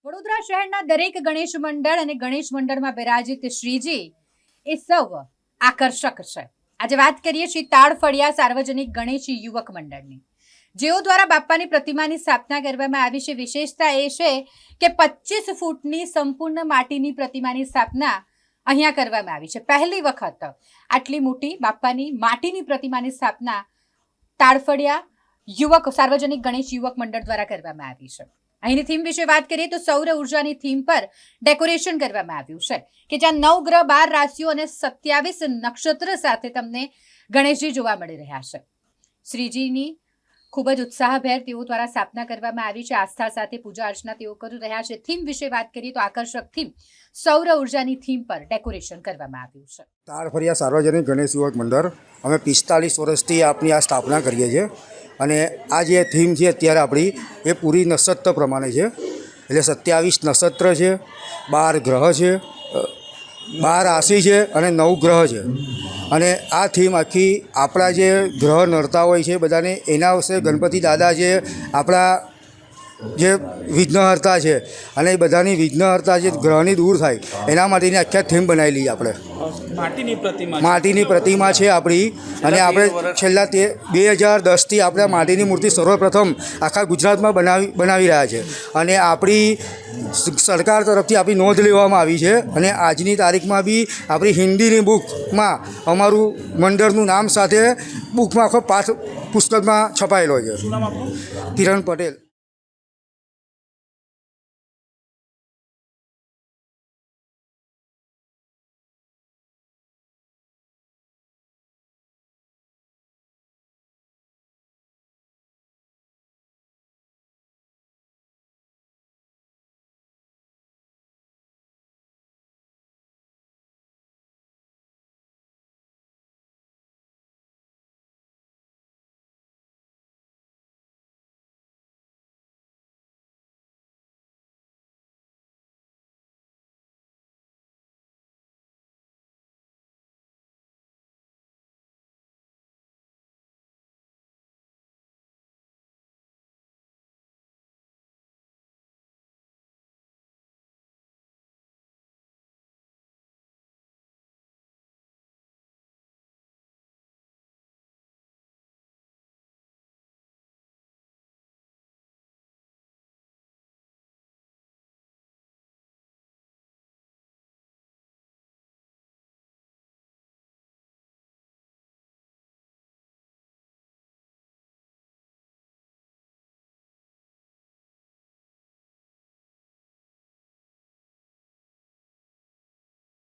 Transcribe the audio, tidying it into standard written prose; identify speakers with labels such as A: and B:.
A: વડોદરા શહેરના દરેક ગણેશ મંડળ અને ગણેશ મંડળમાં બિરાજિત શ્રીજી એ સૌ આકર્ષક છે। આજે વાત કરીએ છીએ તાળફળિયા સાર્વજનિક ગણેશ યુવક મંડળની, જેઓ દ્વારા બાપ્પાની પ્રતિમાની સ્થાપના કરવામાં આવી છે। વિશેષતા એ છે કે 25 ફૂટની સંપૂર્ણ માટીની પ્રતિમાની સ્થાપના અહીંયા કરવામાં આવી છે। પહેલી વખત આટલી મોટી બાપ્પાની માટીની પ્રતિમાની સ્થાપના તાળફળિયા યુવક સાર્વજનિક ગણેશ યુવક મંડળ દ્વારા કરવામાં આવી છે। અહીંની થીમ વિશે વાત કરીએ તો સૌર ઉર્જાની થીમ પર ડેકોરેશન કરવામાં આવ્યું છે કે જ્યાં 9 ગ્રહ 12 રાશિઓ અને 27 નક્ષત્ર સાથે તમને ગણેશજી જોવા મળી રહ્યા છે। શ્રીજીની ખૂબ જ ઉત્સાહભેર તેઓ દ્વારા સ્થાપના કરવામાં આવી છે। આસ્થા સાથે પૂજા અર્ચના તેઓ કરી રહ્યા છે। થીમ વિશે વાત કરીએ તો આકર્ષક થીમ સૌર ઉર્જાની થીમ પર ડેકોરેશન કરવામાં આવ્યું છે।
B: તાળફળિયા સાર્વજનિક ગણેશ યુવક મંડળ અમે 45 વર્ષથી આપની આ સ્થાપના કરીએ છીએ અને આ જે થીમ છે અત્યારે આપણી એ પૂરી નક્ષત્ર પ્રમાણે છે, એટલે 27 નક્ષત્ર છે, 12 ગ્રહ છે, 12 રાશિ છે અને 9 ગ્રહ છે। અને આ થીમ આખી આપણા જે ગ્રહ નડતા હોય છે બધાને એના વિશે ગણપતિ દાદા છે આપણા જે વિઘ્નહર્તા છે અને એ બધાની વિઘ્નહર્તા જે ગ્રહની દૂર થાય એના માટેની આખી થીમ બનાવેલી આપણે માટીની પ્રતિમા છે આપણી। અને આપણે છેલ્લા 2010થી આપણે માટીની મૂર્તિ સર્વપ્રથમ આખા ગુજરાતમાં બનાવી રહ્યા છે અને આપણી સરકાર તરફથી આપણી નોંધ લેવામાં આવી છે અને આજની તારીખમાં બી આપણી હિન્દીની બુકમાં અમારું મંડળનું નામ સાથે બુકમાં આખો પાઠ પુસ્તકમાં છપાયેલો છે। કિરણ પટેલ।